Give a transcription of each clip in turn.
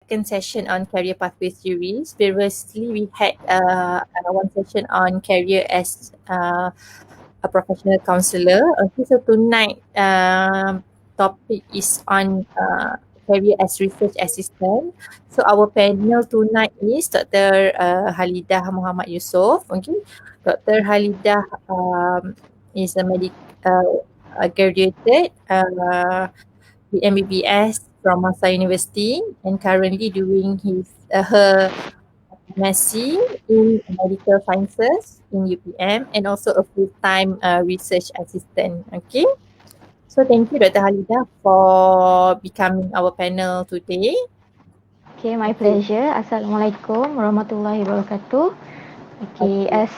second session on career pathway series. Previously, we had one session on career as a professional counselor. Okay, so tonight topic is on career as research assistant. So our panel tonight is Dr. Halidah Muhammad Yusof. Okay, Dr. Halidah is a graduated the MBBS from Masa University and currently doing her MSc in Medical Sciences in UPM and also a full-time research assistant. Okay. So thank you Dr. Halida for becoming our panel today. Okay, my Okay. pleasure. Assalamualaikum warahmatullahi wabarakatuh. Okay, Okay.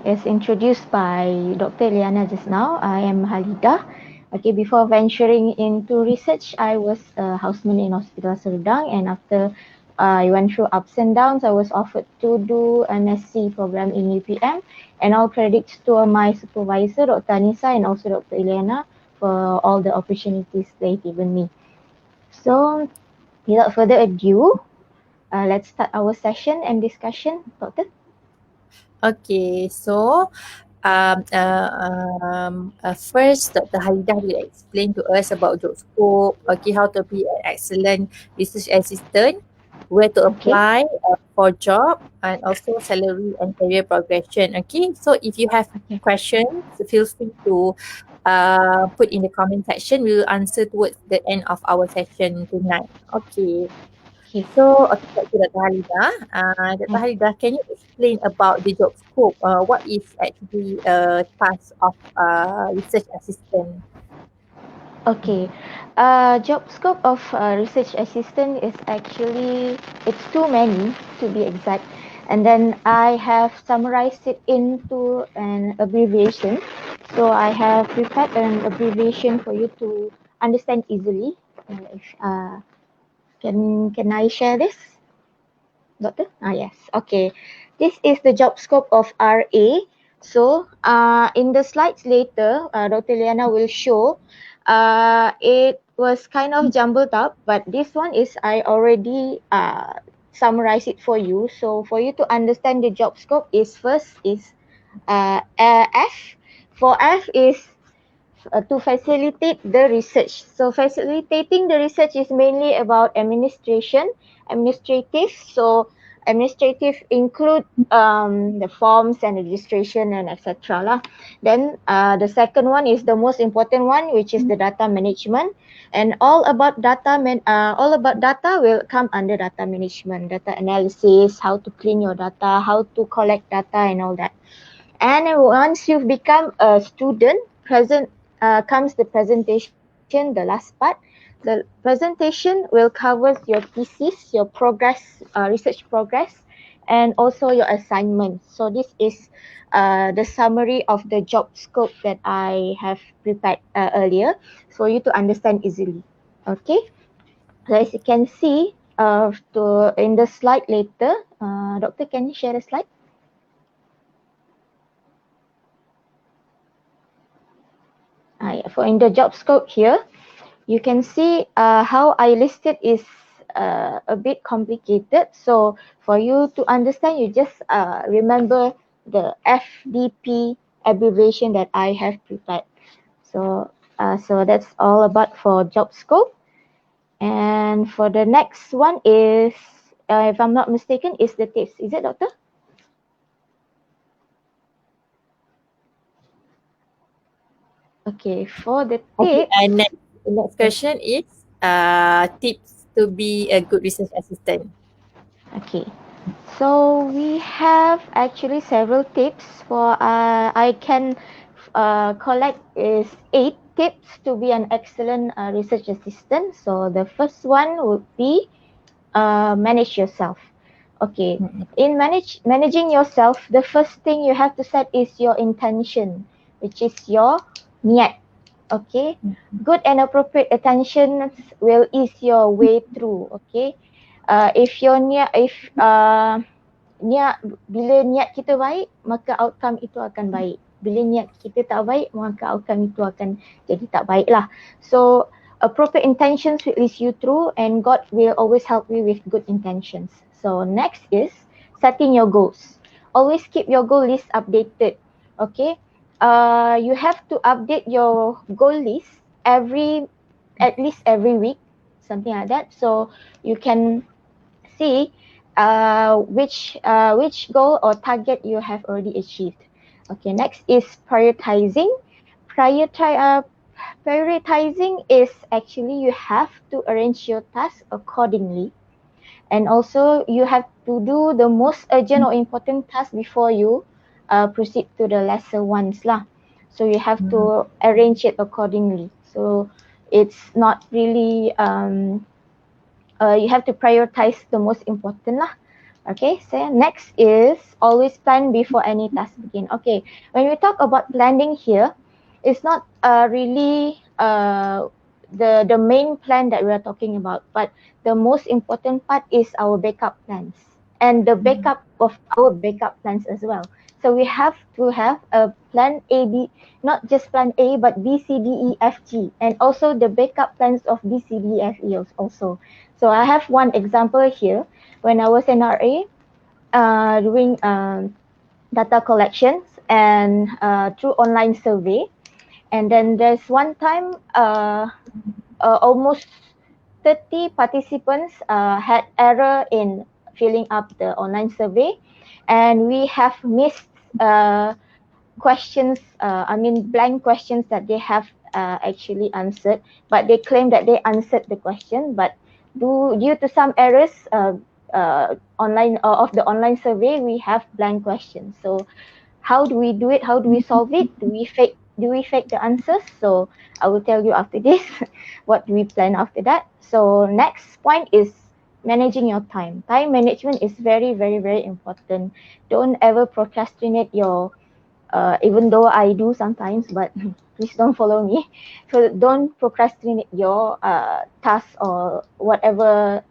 as introduced by Dr. Liana just now, I am Halida. Okay, before venturing into research, I was a houseman in Hospital Serdang, and after I went through ups and downs, I was offered to do an SC program in UPM, and all credits to my supervisor, Dr. Anissa, and also Dr. Liana for all the opportunities they've given me. So, without further ado, let's start our session and discussion, Doctor. Okay. So first, Dr. Halidah will explain to us about job scope, okay, how to be an excellent research assistant, where to Okay. apply for job, and also salary and career progression. Okay, so if you have Okay. questions, feel free to put in the comment section. We will answer towards the end of our session tonight. Okay. Okay. So, okay, back to Dr. Halidah. Dr. Mm. Halidah, can you explain about the job scope? What is actually a task of research assistant? Okay. Job scope of research assistant is actually it's too many to be exact, and then I have summarized it into an abbreviation. So I have prepared an abbreviation for you to understand easily. Can I share this? Doctor? Yes. Okay. This is the job scope of RA. So, in the slides later, Dr. Liana will show. It was kind of jumbled up, but this one is I already summarized it for you. So, for you to understand the job scope is first is F. For F is to facilitate the research. So facilitating the research is mainly about administrative. So administrative include the forms and registration and etc. lah. Then the second one is the most important one, which is the data management. And all about data will come under data management, data analysis, how to clean your data, how to collect data, and all that. And once you've become a student, present comes the presentation, the last part. The presentation will cover your thesis, your progress, research progress, and also your assignment. So this is the summary of the job scope that I have prepared earlier for you to understand easily. Okay, so as you can see, in the slide later, Doctor, can you share the slide? Yeah, for in the job scope here, you can see how I listed is a bit complicated. So for you to understand, you just remember the FDP abbreviation that I have prepared. So so that's all about for job scope. And for the next one is, if I'm not mistaken, is the tips. Is it, Doctor? Okay, for the Okay, tips, next yes. question is tips to be a good research assistant. Okay, so we have actually several tips for I can collect is 8 tips to be an excellent research assistant. So the first one would be manage yourself. Okay, Mm-mm. in managing yourself, the first thing you have to set is your intention, which is your niat. Okay, good and appropriate attention will ease your way through. Okay, if your niat, if niat bila niat kita baik, maka outcome itu akan baik. Bila niat kita tak baik, maka outcome itu akan jadi tak baik lah. So proper intentions will lead you through, and God will always help you with good intentions. So next is setting your goals. Always keep your goal list updated. Okay. You have to update your goal list at least every week, something like that. So you can see which goal or target you have already achieved. Okay, next is prioritizing. Prioritize, Prioritizing is actually you have to arrange your tasks accordingly, and also you have to do the most urgent or important task before you proceed to the lesser ones lah. So you have to arrange it accordingly. So it's not really you have to prioritize the most important lah. Okay, so next is always plan before any task begin. Okay, when we talk about planning here, it's not really the main plan that we are talking about, but the most important part is our backup plans and the backup of our backup plans as well. So we have to have a plan A, B, not just plan A, but B, C, D, E, F, G, and also the backup plans of B, C, D, F, E also. So I have one example here. When I was in RA, doing data collections and through online survey, and then there's one time almost 30 participants had error in filling up the online survey, and we have missed questions, blank questions that they have actually answered, but they claim that they answered the question, but due to some errors online of the online survey, we have blank questions. So how do we do it? How do we solve it? Do we fake the answers? So I will tell you after this what do we plan after that. So next point is managing your time. Time management is very, very, very important. Don't ever procrastinate your even though I do sometimes, but please don't follow me. So don't procrastinate your task or whatever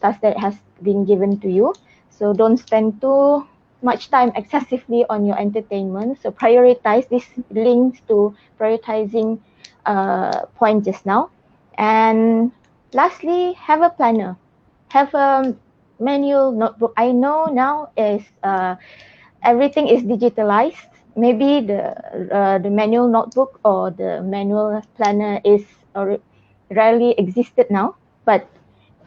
task that has been given to you. So don't spend too much time excessively on your entertainment. So prioritize. This links to prioritizing point just now. And lastly, have a planner. Have a manual notebook. I know now is everything is digitalized. Maybe the manual notebook or the manual planner is or rarely existed now, but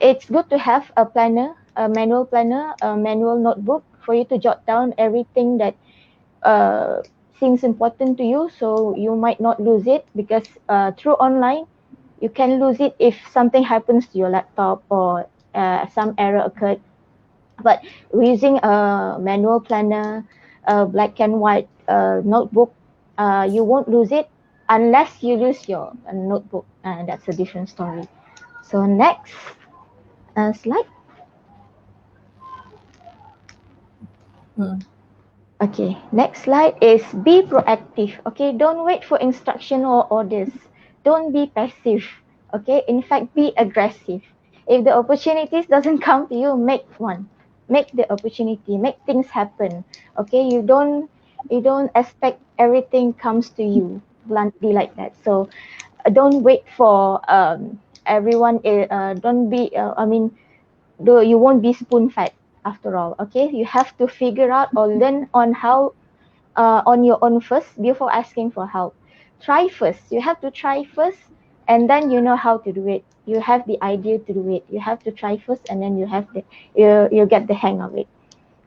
it's good to have a planner, a manual planner, a manual notebook for you to jot down everything that uh, seems important to you, so you might not lose it, because through online you can lose it if something happens to your laptop or some error occurred. But using a manual planner, a black and white notebook, you won't lose it unless you lose your notebook. That's a different story. So next slide. Okay, next slide is be proactive. Okay, don't wait for instruction or orders. Don't be passive. Okay, in fact, be aggressive. If the opportunities doesn't come to you, make one. Make the opportunity. Make things happen. Okay, you don't expect everything comes to you bluntly like that. So don't wait for everyone. Don't be. Though you won't be spoon fed after all. Okay, you have to figure out or learn on how on your own first before asking for help. Try first. You have to try first, and then you know how to do it. You have the idea to do it. You have to try first, and then you get the hang of it.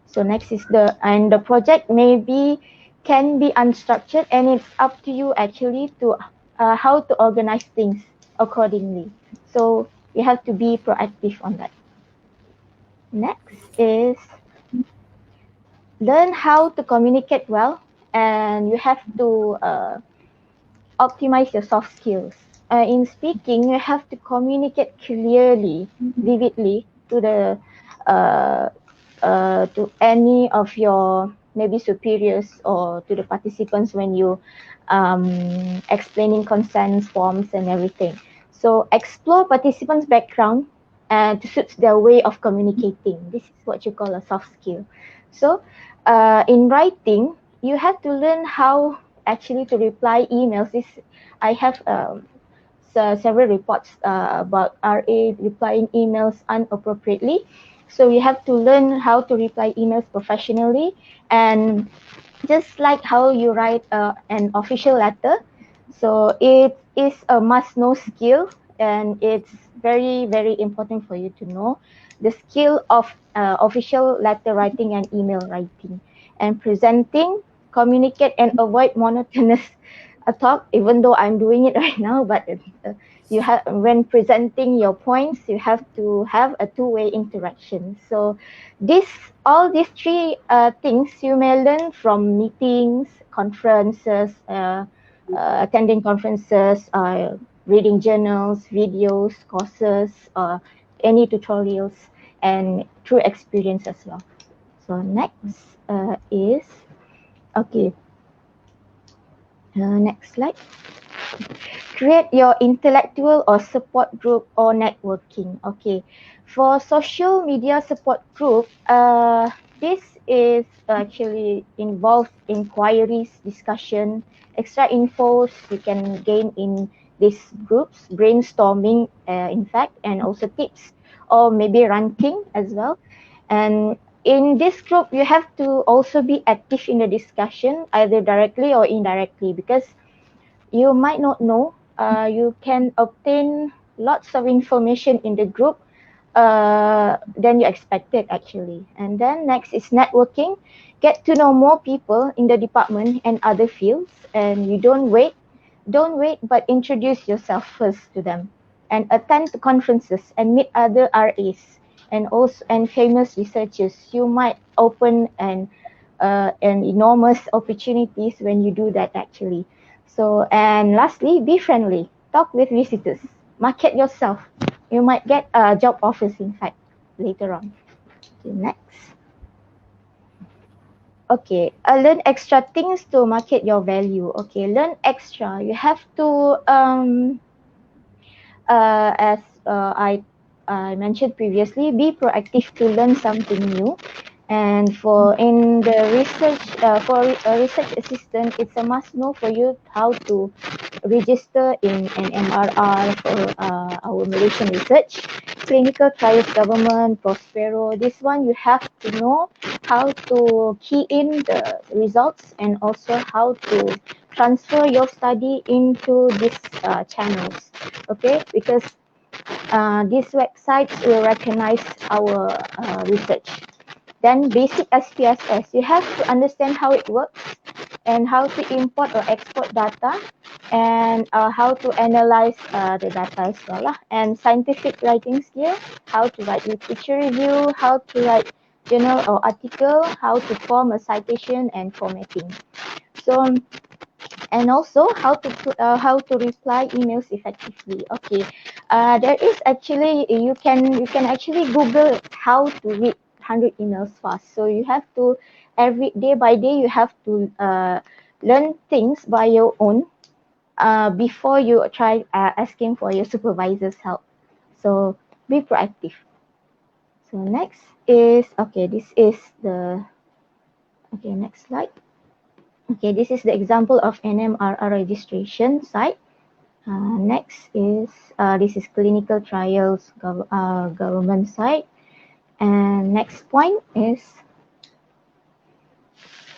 So next is the project maybe can be unstructured, and it's up to you actually to how to organize things accordingly. So you have to be proactive on that. Next is learn how to communicate well, and you have to optimize your soft skills. In speaking, you have to communicate clearly, vividly to the to any of your maybe superiors or to the participants when you explaining consents forms and everything. So explore participants' background and to suit their way of communicating. This is what you call a soft skill. So in writing, you have to learn how actually to reply emails. I have several reports about RA replying emails inappropriately. So we have to learn how to reply emails professionally, and just like how you write an official letter. So it is a must-know skill, and it's very, very important for you to know the skill of official letter writing and email writing, and presenting, communicate, and avoid monotonous talk. Even though I'm doing it right now, but you have when presenting your points, you have to have a two-way interaction. So this all these three things you may learn from meetings, conferences, attending conferences, reading journals, videos, courses, any tutorials, and through experience as well. So next is okay. Next slide. Create your intellectual or support group or networking. Okay, for social media support group, this is actually involves inquiries, discussion, extra infos you can gain in these groups, brainstorming, in fact, and also tips, or maybe ranking as well. And in this group, you have to also be active in the discussion, either directly or indirectly, because you might not know. You can obtain lots of information in the group than you expected actually. And then next is networking. Get to know more people in the department and other fields. And you don't wait, but introduce yourself first to them. And attend to conferences and meet other RAs and also and famous researchers. You might open an enormous opportunities when you do that actually. So, and lastly, be friendly. Talk with visitors. Market yourself. You might get job offers, in fact, later on. Okay, next. Okay, learn extra things to market your value. Okay, learn extra. You have to, as I mentioned previously, be proactive to learn something new. And for in the research, for a research assistant, it's a must know for you how to register in an MRR for our Malaysian research, clinical trials government, Prospero. This one you have to know how to key in the results and also how to transfer your study into these channels. Okay, because these websites will recognize our research. Then basic SPSS, you have to understand how it works and how to import or export data, and how to analyze the data as well. And scientific writing skill, how to write literature review, how to write journal or article, how to form a citation and formatting. So and also how to reply emails effectively. Okay, there is actually you can actually Google how to read 100 emails fast. So you have to every day by day you have to learn things by your own before you try asking for your supervisor's help. So be proactive. So next is okay. This is the okay. Next slide. Okay, this is the example of NMRR registration site. Next is this is clinical trials government site, and next point is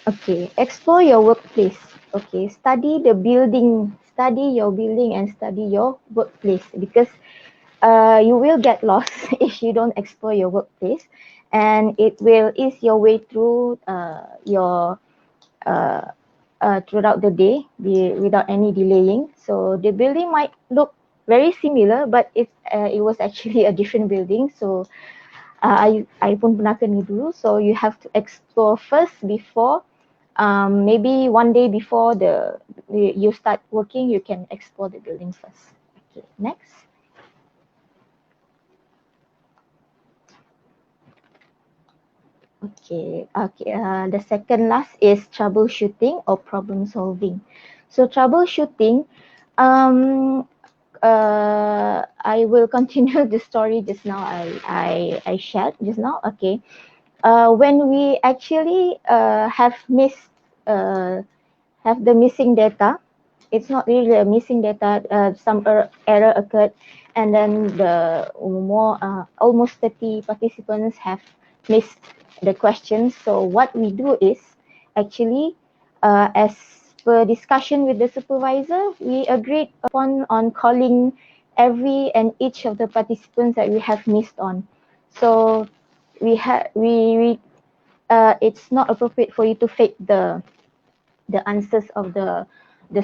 okay, explore your workplace. Okay, study your building and study your workplace, because you will get lost if you don't explore your workplace, and it will ease your way through your uh, throughout the day without any delaying. So the building might look very similar, but it was actually a different building. So I pun pernah kena dulu. So you have to explore first before maybe one day before you start working, you can explore the building first. Okay, next. Okay. The second last is troubleshooting or problem solving. So troubleshooting, um, I will continue the story just now. I shared just now. Okay. When we actually have the missing data it's not really a missing data. Some error occurred, and then the more almost 30 participants have missed the questions. So what we do is actually, as per discussion with the supervisor, we agreed upon on calling every and each of the participants that we have missed on. So it's not appropriate for you to fake the answers of the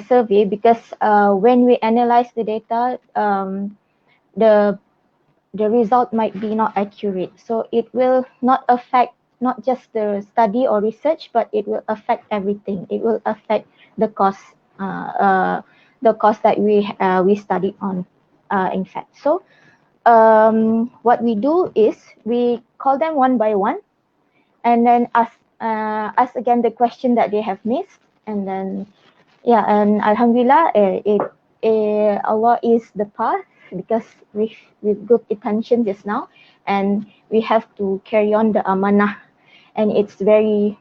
survey, because when we analyze the data, the the result might be not accurate. So it will not affect not just the study or research, but it will affect everything. It will affect the cost, the cost that we studied on, in fact. So what we do is we call them one by one, and then ask again the question that they have missed, and then yeah, and Alhamdulillah, Allah is the path, because with good intention just now, and we have to carry on the amanah, and it's very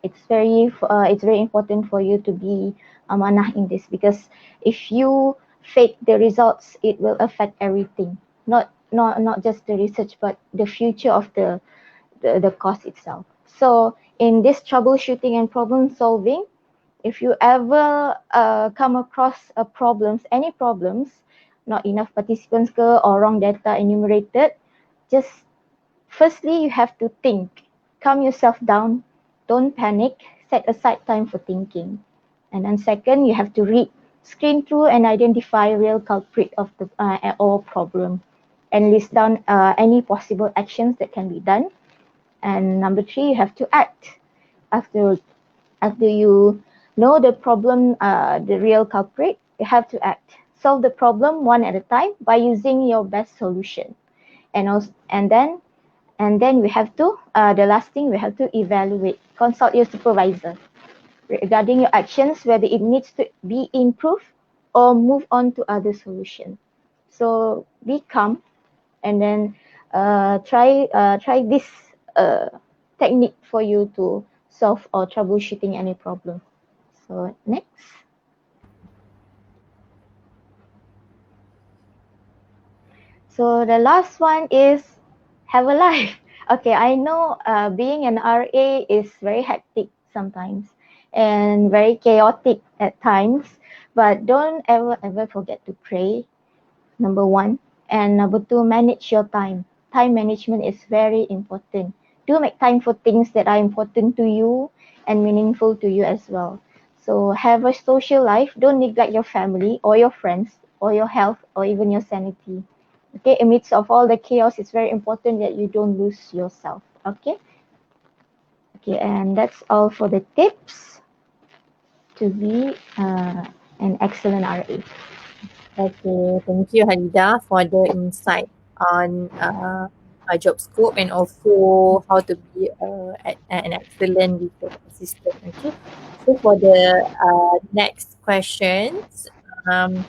important for you to be amanah in this, because if you fake the results, it will affect everything, not just the research, but the future of the course itself. So in this troubleshooting and problem solving, if you ever come across any problems, not enough participants or wrong data enumerated, just firstly you have to think, calm yourself down, don't panic, set aside time for thinking. And then second, you have to read, screen through and identify real culprit of the or problem, and list down any possible actions that can be done. And number three, you have to act after you know the problem, the real culprit. You have to act. Solve the problem one at a time by using your best solution. And also, and then we have to the last thing, we have to evaluate. Consult your supervisor regarding your actions, whether it needs to be improved or move on to other solution. So be calm, and then try this uh, technique for you to solve or troubleshooting any problem. So next. So the last one is have a life. Okay, I know being an RA is very hectic sometimes and very chaotic at times, but don't ever forget to pray, number one. And number two, manage your time. Time management is very important. Do make time for things that are important to you and meaningful to you as well. So have a social life. Don't neglect your family or your friends or your health or even your sanity. Okay, amidst of all the chaos, it's very important that you don't lose yourself. Okay. Okay, and that's all for the tips to be an excellent RA. Okay, thank you Halida for the insight on our job scope and also how to be an excellent research assistant. Okay, so for the next questions, can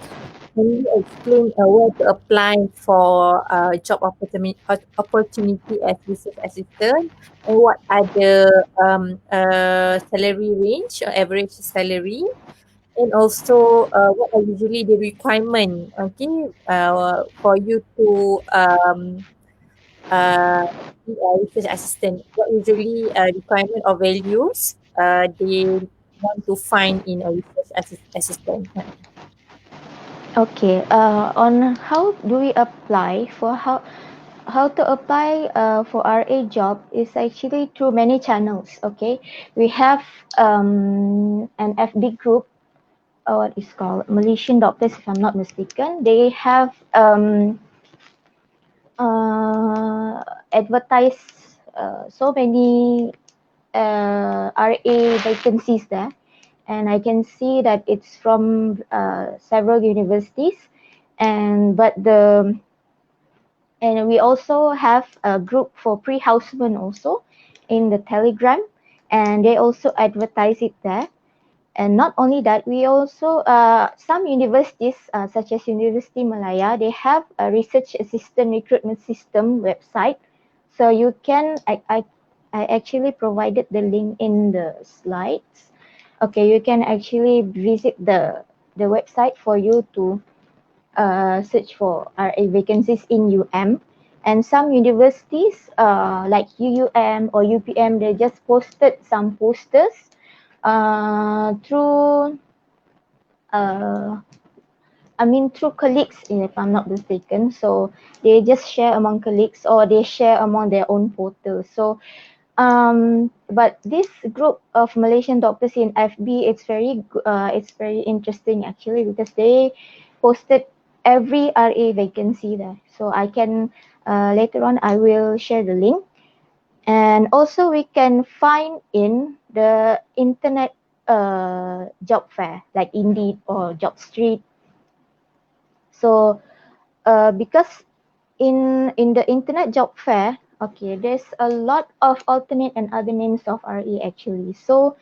you explain where to apply for job opportunity as research assistant, and what are the salary range or average salary? And also, what are usually the requirement, okay, for you to uh, be a research assistant? What usually requirement or values they want to find in a research assistant? Okay, on how do we apply for how to apply for RA job is actually through many channels. Okay, we have an FB group, or what is called Malaysian Doctors, if I'm not mistaken. They have advertised so many RA vacancies there, and I can see that it's from several universities, and we also have a group for pre-houseman also in the Telegram, and they also advertise it there. And not only that, we also some universities such as University Malaya, they have a research assistant recruitment system website. So you can I actually provided the link in the slides. Okay, you can actually visit the website for you to search for RA vacancies in UM. And some universities like UUM or UPM, they just posted some posters through uh, through colleagues, if I'm not mistaken. So they just share among colleagues or they share among their own portals. So but this group of Malaysian doctors in FB, it's very interesting actually, because they posted every RA vacancy there. So I can later on I will share the link, and also we can find in the internet job fair like Indeed or Job Street. So because in the internet job fair, okay, there's a lot of alternate and other names of RE actually. So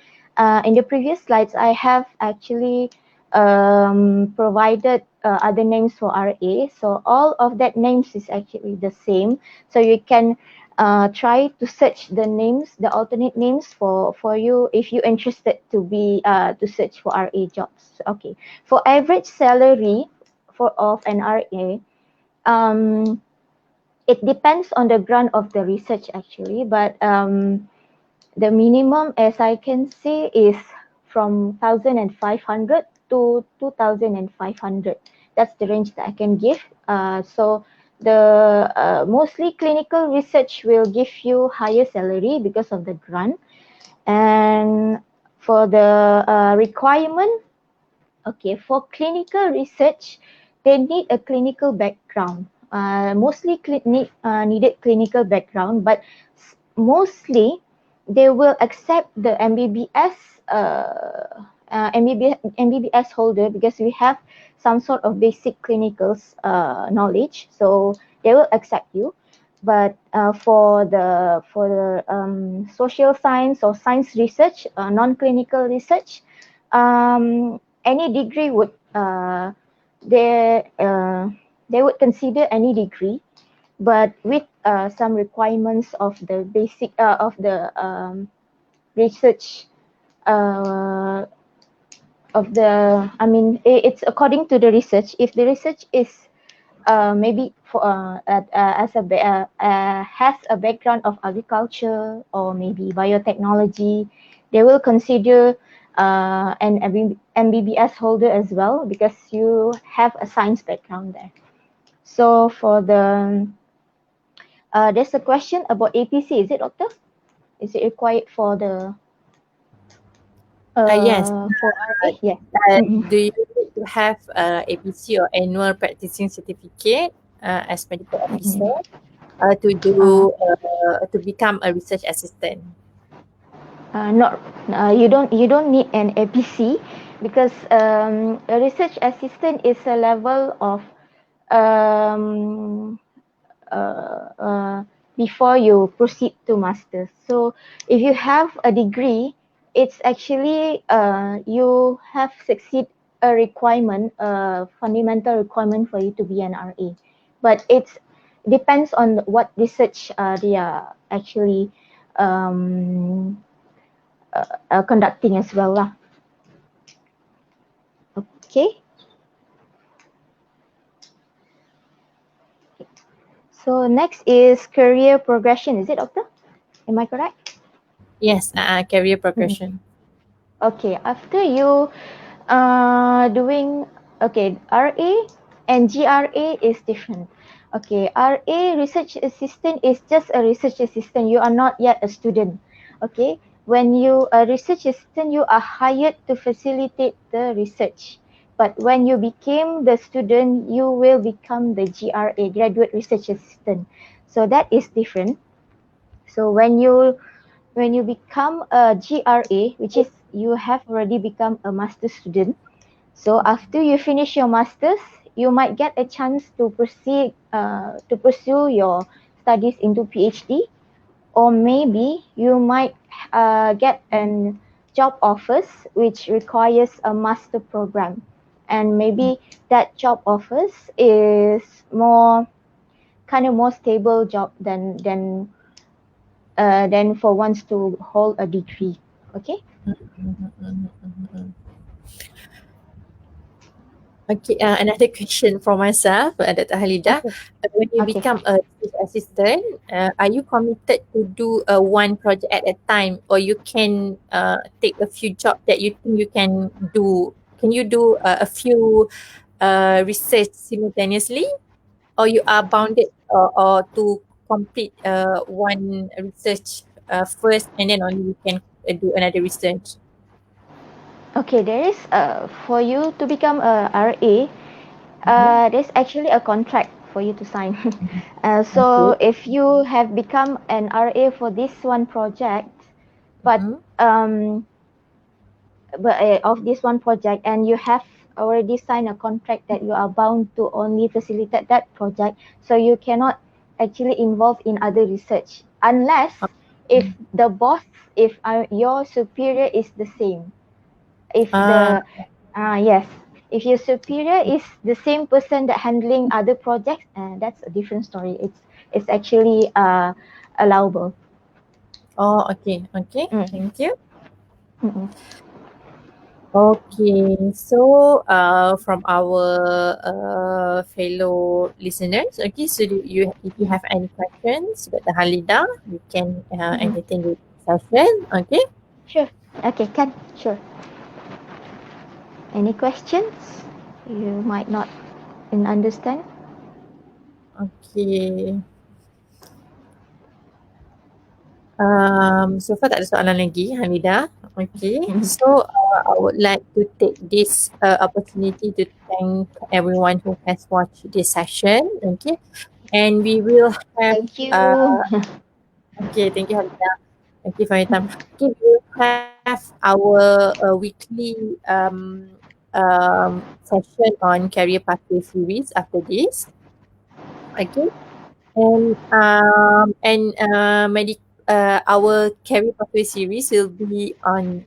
in the previous slides, I have actually provided other names for RA. So all of that names is actually the same. So you can try to search the names, the alternate names for you if you're interested to be to search for RA jobs. Okay, for average salary for of an RA, um, it depends on the grant of the research actually, but the minimum, as I can see, is from 1,500 to 2,500. That's the range that I can give. So the mostly clinical research will give you higher salary because of the grant. And for the requirement, okay, for clinical research, they need a clinical background. Mostly needed clinical background, but mostly they will accept the MBBS holder, because we have some sort of basic clinicals knowledge, so they will accept you. But for the social science or science research, non-clinical research, any degree would they they would consider any degree, but with some requirements of the basic of the research uh, of the it's according to the research. If the research is maybe for has a background of agriculture or maybe biotechnology, they will consider an MBBS holder as well, because you have a science background there. So for the there's a question about APC. Is it, doctor? Is it required for the Yes. for RA? Yeah. Mm-mm. Do you need to have APC or annual practicing certificate as medical officer Mm-mm. to become a research assistant? Not you don't need an APC, because a research assistant is a level of um, before you proceed to masters. So if you have a degree, it's actually you have succeed a requirement, a fundamental requirement for you to be an RA. But it's depends on what research they are actually um, conducting as well lah. Okay. So next is career progression. Is it, doctor? Am I correct? Yes, career Mm. progression. Okay. After you doing, okay, RA and GRA is different. Okay, RA research assistant is just a research assistant. You are not yet a student. Okay, when you a research assistant, you are hired to facilitate the research. But when you became the student, you will become the GRA, graduate research assistant. So that is different. So when you become a GRA, which is you have already become a master student. So after you finish your masters, you might get a chance to proceed to pursue your studies into PhD, or maybe you might get an job offers which requires a master program, and maybe that job offers is more kind of more stable job than for ones to hold a degree. Okay. Mhm, mhm, mhm, mhm. Okay, another question from myself, Dr. Halidah. Okay. When you Okay. become a research assistant, are you committed to do one project at a time, or you can take a few jobs that you think you can do? Can you do a few research simultaneously, or you are bounded or to complete one research first, and then only you can do another research? Okay, there is for you to become a RA, Mm-hmm. there's actually a contract for you to sign. So Okay. if you have become an RA for this one project, but Mm-hmm. um, of this one project, and you have already signed a contract that you are bound to only facilitate that project, so you cannot actually involve in other research unless if the boss, if your superior is the same. If Ah, the yes, if your superior is the same person that handling other projects, that's a different story. It's actually allowable. oh, okay, okay. Mm. Thank you. Mm-mm. Okay, so from our fellow listeners, okay, so do you if you have any questions about the Halida, we can Mm-mm. entertain the session. Okay, Sure. Okay, can sure. Any questions? You might not understand. okay. So far tak ada soalan lagi, Hamida. Okay, Mhm. so I would like to take this opportunity to thank everyone who has watched this session. Okay, and we will have Thank you. okay, thank you, Hamida. Thank you for your time. Okay, we will have our weekly session on career pathway series after this. Okay, our career pathway series will be on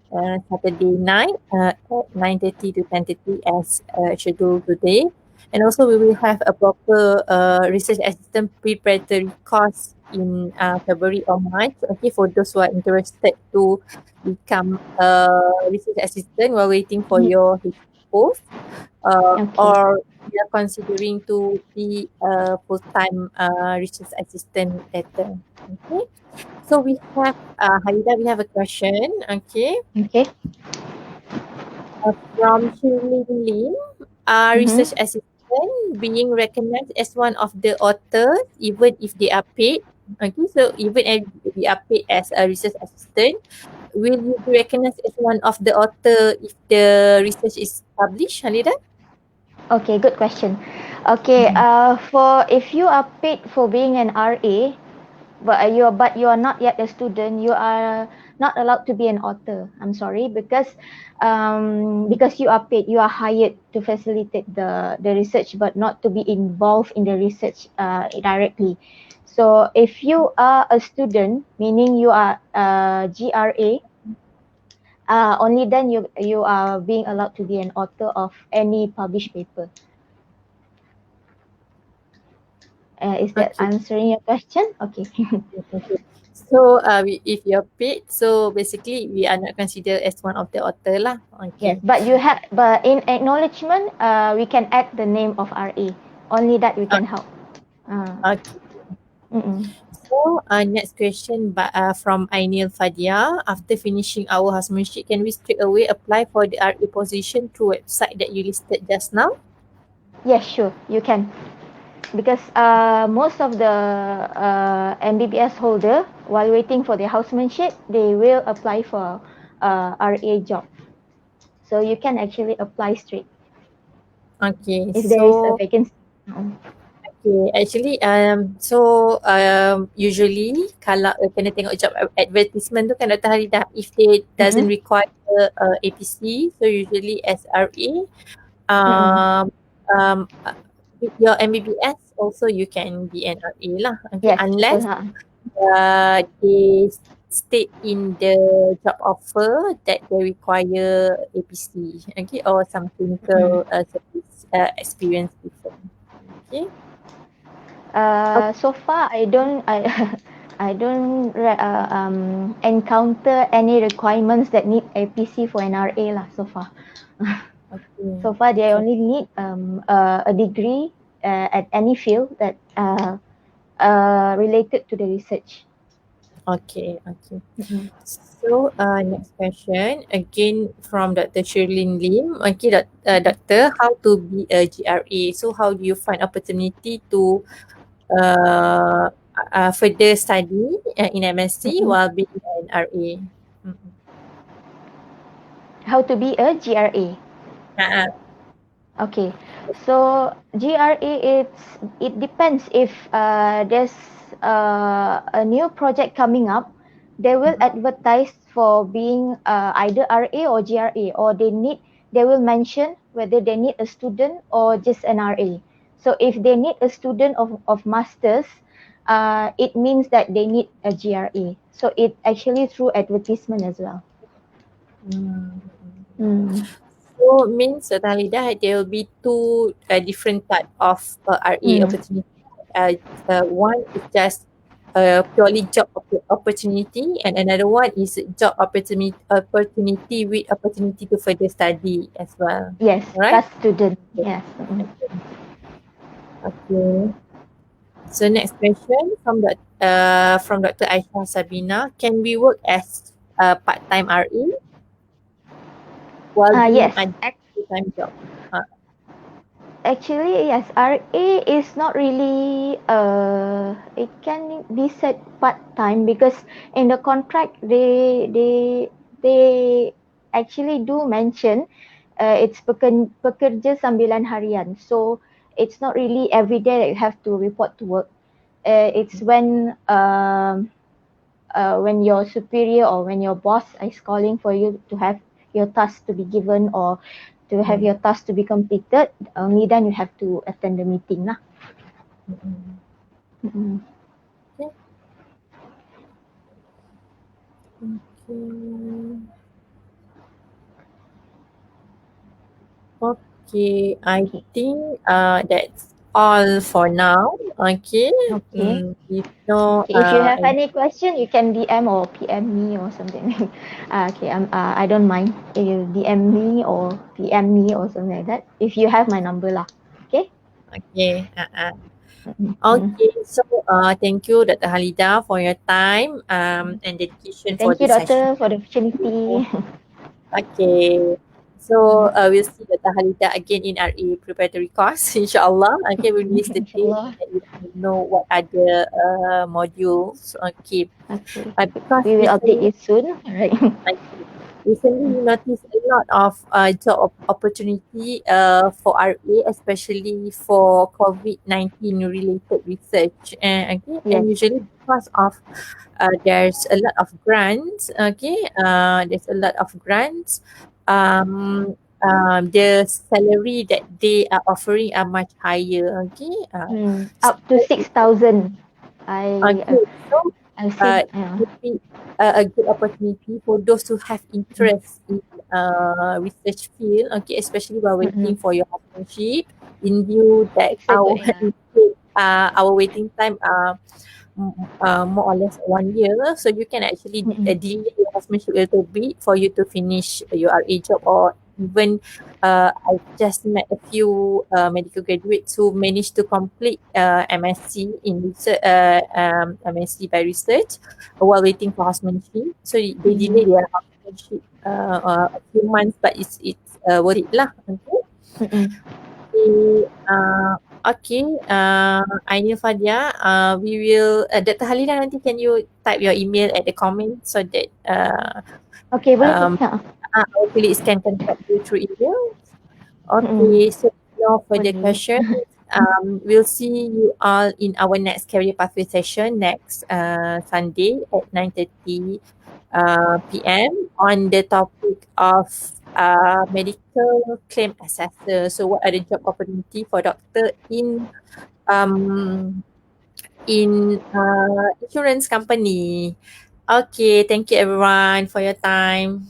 Saturday night at 9:30 to 10:30 as scheduled today. And also we will have a proper research assistant preparatory course in February or March. Okay, for those who are interested to become a research assistant while waiting for your post, Okay. or we are considering to be a full-time research assistant later. Okay. So we have Halida, we have a question. Okay. Okay. From Shirley Lim, research Mm-hmm. assistant being recognized as one of the authors even if they are paid. Okay, so even if they are paid as a research assistant, will you be recognized as one of the author if the research is published, Halida? Okay, good question. Okay, Mhm. for if you are paid for being an RA, but you are not yet a student, you are not allowed to be an author. I'm sorry, because you are paid, you are hired to facilitate the research, but not to be involved in the research directly. So if you are a student, meaning you are a GRA, only then you are being allowed to be an author of any published paper. Is that Okay. answering your question? Okay. Yes, okay. So, if you're paid, so basically we are not considered as one of the author lah. Yes, Okay. but in acknowledgement, we can add the name of RA. Only that we can help. Uh, Okay. mm-mm. So, next question from Ainil Fadia. After finishing our housemanship, can we straight away apply for the RA position through website that you listed just now? Yes, sure, you can. Because most of the MBBS holder, while waiting for their housemanship, they will apply for RA job. So you can actually apply straight Okay. if there is a So, vacancy. Mm. okay. Actually, usually kalau kena tengok job advertisement tu kan Dr. Haridah, if they doesn't Mm-mm. require APC, so usually SRA, Mm-mm. um, with your MBBS also you can be an RA lah. Okay, Yes, betul. unless Ha. they state in the job offer that they require APC, okay, or some Mm. clinical service experience before. Okay. So far I I don't encounter any requirements that need APC for an RA lah so far. Okay. So far, they Okay. only need a degree at any field that related to the research. Okay. Okay. Mm-mm. So, next question again from Dr. Shirlyn Lim. Okay, doctor, how to be a GRA? So, how do you find opportunity to uh, further study in MSc Mm-mm. while being an RA? Mm-mm. How to be a GRA? Uh-uh. Okay, so GRA it depends if there's a new project coming up, they will advertise for being either RA or GRA, or they will mention whether they need a student or just an RA. So if they need a student of masters, it means that they need a GRA. So it actually through advertisement as well. Mm. Mm. So means Talida, there will be two different type of RA Mm. opportunity. One is just purely job opportunity, and another one is job opportunity with opportunity to further study as well. Yes, Right? plus student. Yes. Mm. Okay. So next question from Dr. Aisha Sabina. Can we work as a part-time RA while doing Yes. a full-time job? Uh, Actually, yes. RA is not really. It can be said part time because in the contract they actually do mention it's pekerja sambilan harian. So it's not really every day that you have to report to work. It's when your superior or when your boss is calling for you to have your task to be given or to have mm, your task to be completed, only then you have to attend the meeting lah. mm, mm. Mm-mm. Okay. Okay. Okay, I Okay. think that's all for now. Okay. Okay. If no Okay. If you have any, any question, you can DM or PM me or something. Okay. I don't mind if you DM me or PM me or something like that. If you have my number lah. Okay. okay. Mm-mm. Okay, so thank you Dr. Halida for your time and dedication for Thank you, this session. doctor, for the opportunity. Okay. So Mm. we'll see Dr. Halida again in RA preparatory course, inshallah. Okay, we'll release the date Inshallah. and let you know what other modules. Okay. Okay. Because We will update recently you soon. All right. I see. Recently, we noticed a lot of opportunity for RA, especially for COVID-19 related research. And Yes. usually because of there's a lot of grants. There's a lot of grants. The salary that they are offering are much higher. So Up to 6,000. I uh, okay, so I've seen. uh, it would be a good opportunity for those who have Mm, interest in research field, okay, especially while mm-mm. waiting for your husbandship, in view that It's a good. Yeah. our waiting time more or less 1 year, so you can actually Mm-mm. delay your husbandship a little bit for you to finish your RA job, or even I just met a few medical graduates who managed to complete MSc in research, MSc by research while waiting for husbandship. So they delay Mm-mm. their husbandship a few months, but it's worth it lah. Okay. Mm-mm. Okay, okay, Aini Fadia, we will, Dr. Halila, nanti can you type your email at the comment so that Okay, boleh. um, Ha. our colleagues can contact you through email? Mm-mm. Okay, so no further Boleh. questions. We'll see you all in our next career pathway session next Sunday at 9:30 PM on the topic of medical claim assessor. So what are the job opportunity for doctor um, in insurance company? Okay, thank you everyone for your time.